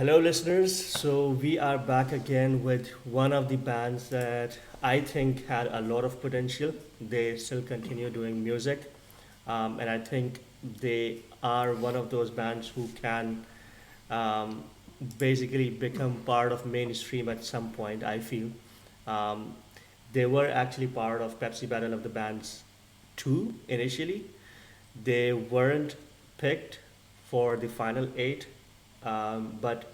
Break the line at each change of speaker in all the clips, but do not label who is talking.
Hello, listeners. So, we are back again with one of the bands that I think had a lot of potential. They still continue doing music, and I think they are one of those bands who can um, basically become part of mainstream at some point. I feel um, they were actually part of Pepsi Battle of the Bands 2 initially. They weren't picked for the final eight, but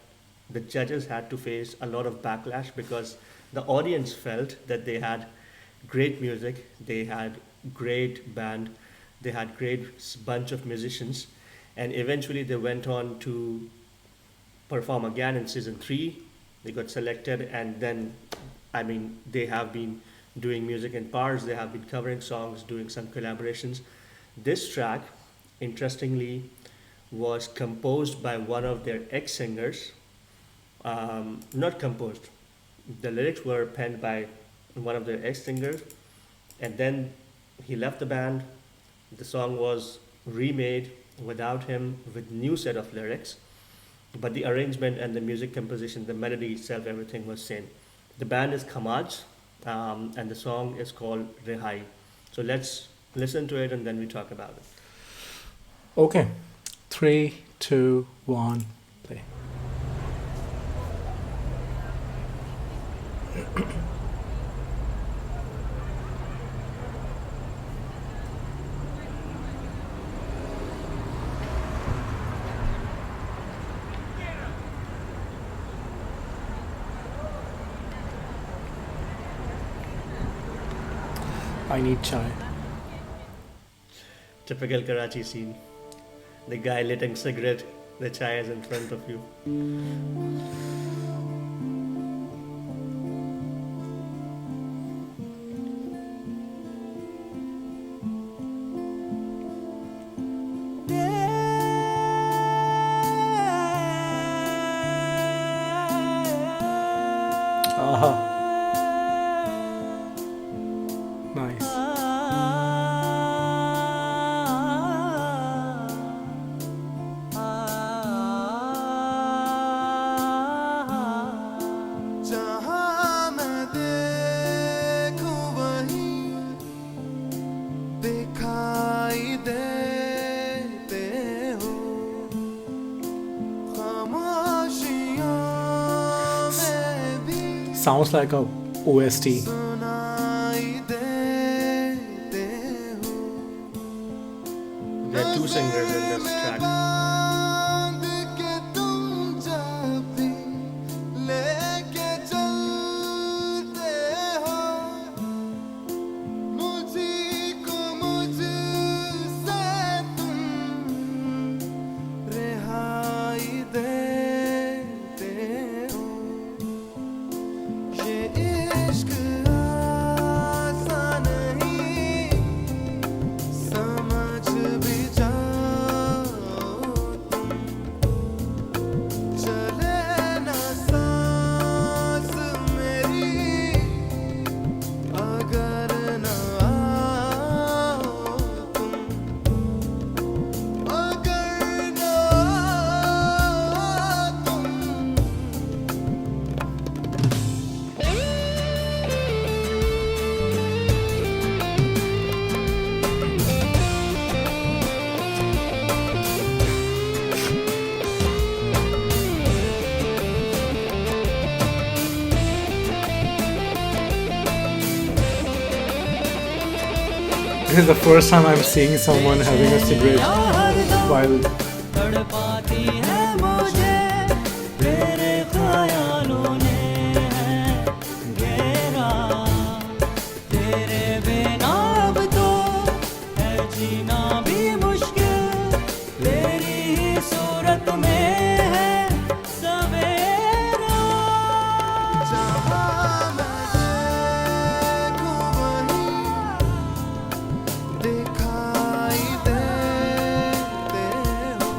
the judges had to face a lot of backlash because the audience felt that they had great music, they had great band, they had great bunch of musicians, and eventually they went on to perform again in season three. They got selected, and then, I mean, they have been doing music in parts. They have been covering songs, doing some collaborations. This track, interestingly, was composed by one of their ex-singers. Not composed. The lyrics were penned by one of their ex-singers, and then he left the band. The song was remade without him with new set of lyrics, but the arrangement and the music composition, the melody itself, everything was same. The band is Khamaaj, and the song is called Rehai. So let's listen to it and then we talk about it.
Okay, three, two, one, play. I need chai.
Typical Karachi scene. The guy lighting cigarette, the chai is in front of you.
Aha. Nice.
जहाँ मैं देखूं वहीं दिखाई देते हो खामोशियों में भी
Sounds like a OST.
सुनाई देते हो
There are two singers in this track.
बांध के तुम जब भी लेके चलते हो मुझी को मुझसे तुम रिहाई देते हो ये इश्क आसान नहीं समझ भी जाओ तुम चले ना सांस मेरी अगर न आओ तुम अगर न आओ तुम
This is the first time I'm seeing someone having a cigarette while
तड़पाती है मुझे तेरे ख्यालों ने है घेरा तेरे बिना अब तो है जीना भी मुश्किल तेरी ही सूरत में है सवेरा जहाँ मैं देखूं वहीं दिखाई देते हो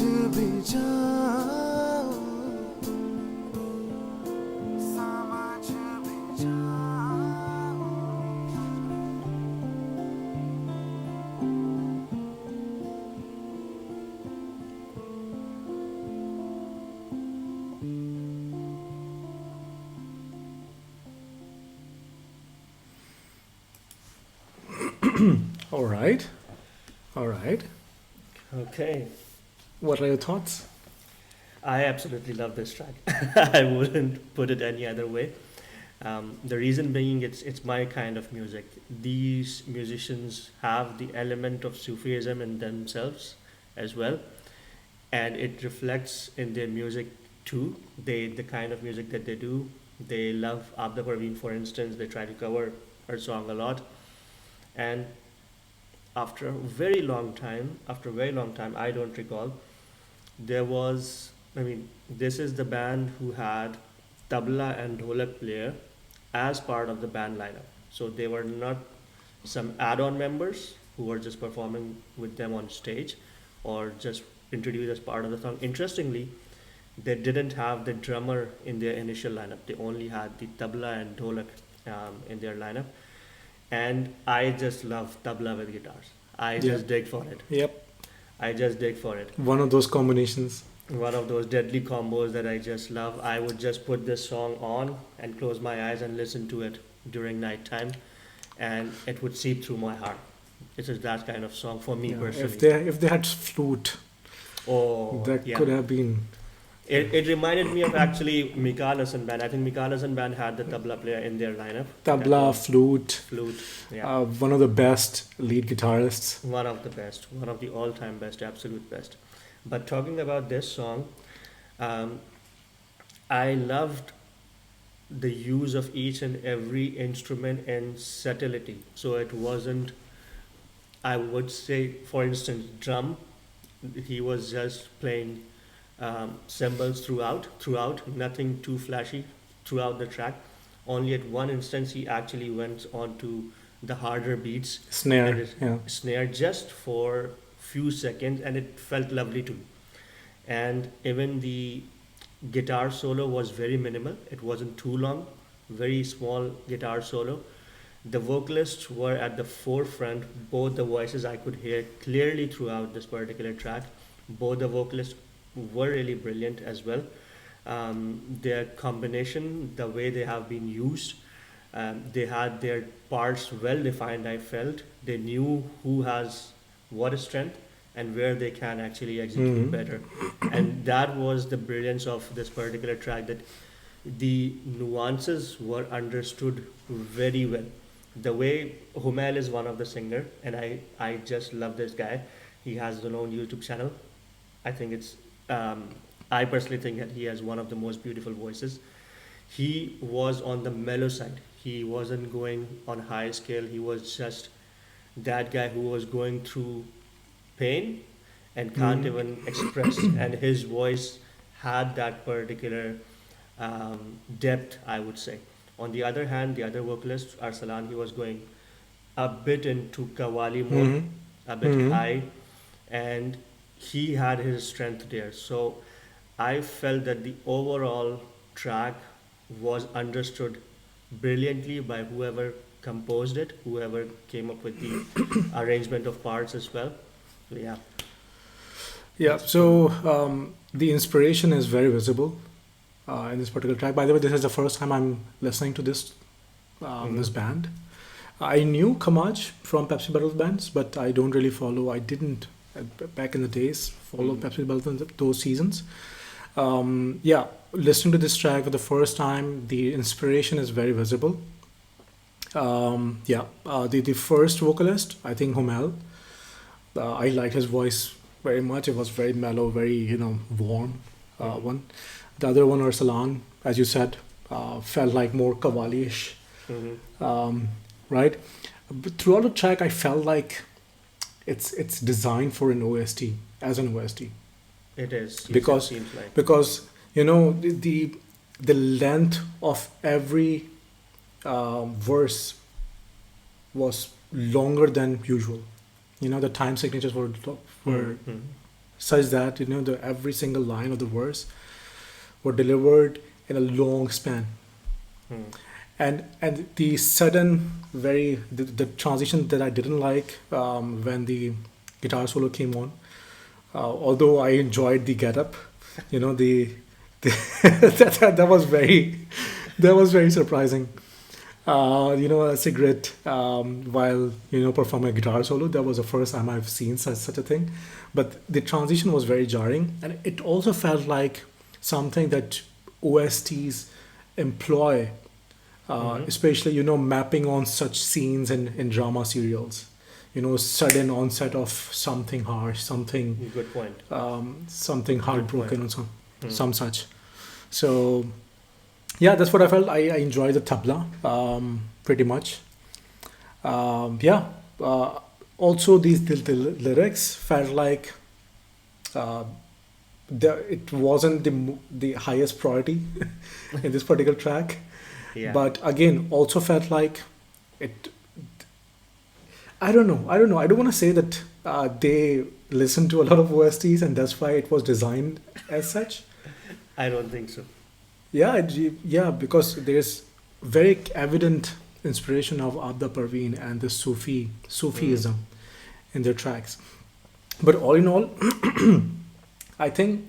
भी जाओ समझ भी जाओ
All right. All right.
Okay.
What are your thoughts?
I absolutely love this track. I wouldn't put it any other way. The reason being, it's my kind of music. These musicians have the element of Sufism in themselves as well, and it reflects in their music too. The kind of music that they do. They love Abda Parveen, for instance. They try to cover her song a lot, and after a very long time, I don't recall, there was, I mean, this is the band who had tabla and dholak player as part of the band lineup. So they were not some add-on members who were just performing with them on stage or just introduced as part of the song. Interestingly, they didn't have the drummer in their initial lineup. They only had the tabla and dholak in their lineup. And I just love tabla with guitars. I
Yeah.
just dig for it.
Yep.
I just dig for it.
One of those combinations.
One of those deadly combos that I just love. I would just put this song on and close my eyes and listen to it during nighttime, and it would seep through my heart. It is that kind of song for me
Yeah,
personally.
if they had flute,
Oh,
that
yeah.
could have been
It reminded me of actually Mikal Hassan band. I think Mikal Hassan band had the tabla player in their lineup. That
tabla,
was
flute.
flute. Yeah.
One of the best lead guitarists.
One of the best, one of the all-time best, absolute best. But talking about this song, um, I loved the use of each and every instrument and subtlety. So it wasn't, I would say, for instance, drum. He was just playing cymbals throughout, nothing too flashy throughout the track. Only at one instance he actually went on to the harder beats and
Snare.
it
Yeah.
snare just for few seconds, and it felt lovely too. And even the guitar solo was very minimal. It wasn't too long, very small guitar solo. The vocalists were at the forefront. Both the voices I could hear clearly throughout this particular track. Both the vocalists were really brilliant as well. Their combination, the way they have been used, they had their parts well defined. I felt they knew who has what strength and where they can actually execute
Mhm.
better. And that was the brilliance of this particular track, that the nuances were understood very well. The way Kumail is one of the singer, and I just love this guy. He has his own YouTube channel. I think I personally think that he has one of the most beautiful voices. He was on the mellow side. He wasn't going on high scale. He was just that guy who was going through pain and can't
Mhm.
even express. And his voice had that particular depth, I would say. On the other hand, the other vocalist, Arsalan, he was going a bit into Qawwali mode,
Mhm.
a bit
Mhm.
high, and he had his strength there. So I felt that the overall track was understood brilliantly by whoever composed it, whoever came up with the arrangement of parts as well. So yeah.
Yeah. So the inspiration is very visible in this particular track. By the way, this is the first time I'm listening to this band. I knew Khamaaj from pepsibattleofthebands, but I don't really follow. I didn't back in the days follow pepsibattleofthebands those seasons. Yeah, listening to this track for the first time, the inspiration is very visible. Yeah, the first vocalist, I think Kumail. I liked his voice very much. It was very mellow, very warm. One. The other one, Arsalan, as you said, felt like more Qawwali-ish,
Mhm.
right? But throughout the track, I felt like it's designed for an OST, as an OST,
It is. Yes,
because
it seems like.
because the length of every verse was longer than usual. The time signatures were
Mhm.
such that every single line of the verse were delivered in a long span.
Hmm.
And the sudden the transition that I didn't like when the guitar solo came on. Although I enjoyed the getup, the that was very surprising. A cigarette while performing a guitar solo. That was the first time I've seen such a thing. But the transition was very jarring, and it also felt like something that OSTs employ,
Mm-hmm.
especially mapping on such scenes in drama serials. Sudden onset of something harsh,
Good point.
something
Good point.
heartbroken, or
Hmm.
some such. So yeah, that's what I felt. I enjoyed the tabla pretty much. Yeah. Also, the lyrics felt like uh, it wasn't the highest priority in this particular track,
Yeah.
but again, also felt like it. I don't know. I don't know. I don't want to say that they listened to a lot of OSTs and that's why it was designed as such.
I don't think so.
Yeah, yeah, because there's very evident inspiration of Abda Parveen and the
Hmm.
Sufism in their tracks. But all in all, I think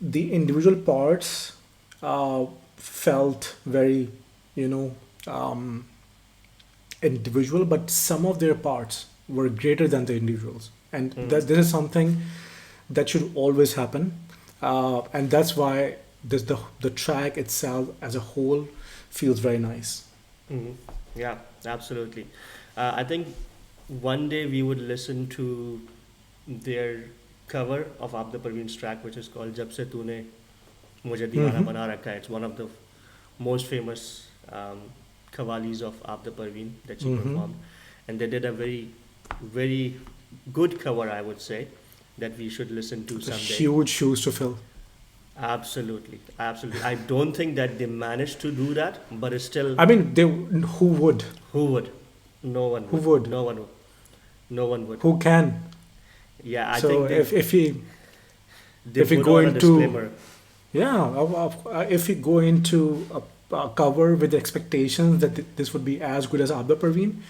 the individual parts felt very, you know, um, individual, but some of their parts were greater than the individuals, and
Hmm.
that this is something that should always happen, and that's why the track itself as a whole feels very nice.
Hmm. Yeah, absolutely. I think one day we would listen to their cover of Abda Parveen's track, which is called Jab Se Tune Mujhe Deewana
Hmm.
Bana Rakha hai. It's one of the most famous qawwalis of Abda Parveen that she
Hmm.
performed. And they did a very, very good cover, I would say, that we should listen to
It's a
someday.
huge shoes to fill.
Absolutely, absolutely. I don't think that they managed to do that, but it's still,
I mean, who would,
who would? No one
who
would.
would,
No one would. No one would.
who can?
Yeah, I
So
think they
if we
put
go
on a
into
disclaimer.
yeah, if we go into a cover with the expectations that this would be as good as Abda Parveen,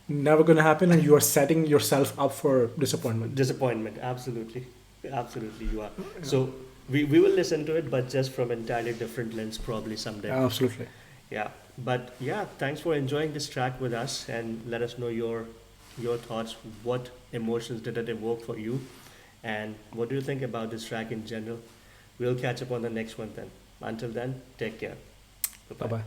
never gonna happen, and you are setting yourself up for disappointment.
Disappointment, absolutely. Absolutely, you are. So we will listen to it, but just from entirely different lens, probably someday.
Absolutely.
Yeah. But yeah, thanks for enjoying this track with us and let us know your thoughts. What emotions did it evoke for you? And what do you think about this track in general? We'll catch up on the next one then. Until then, take care. Bye
Bye
bye.
bye.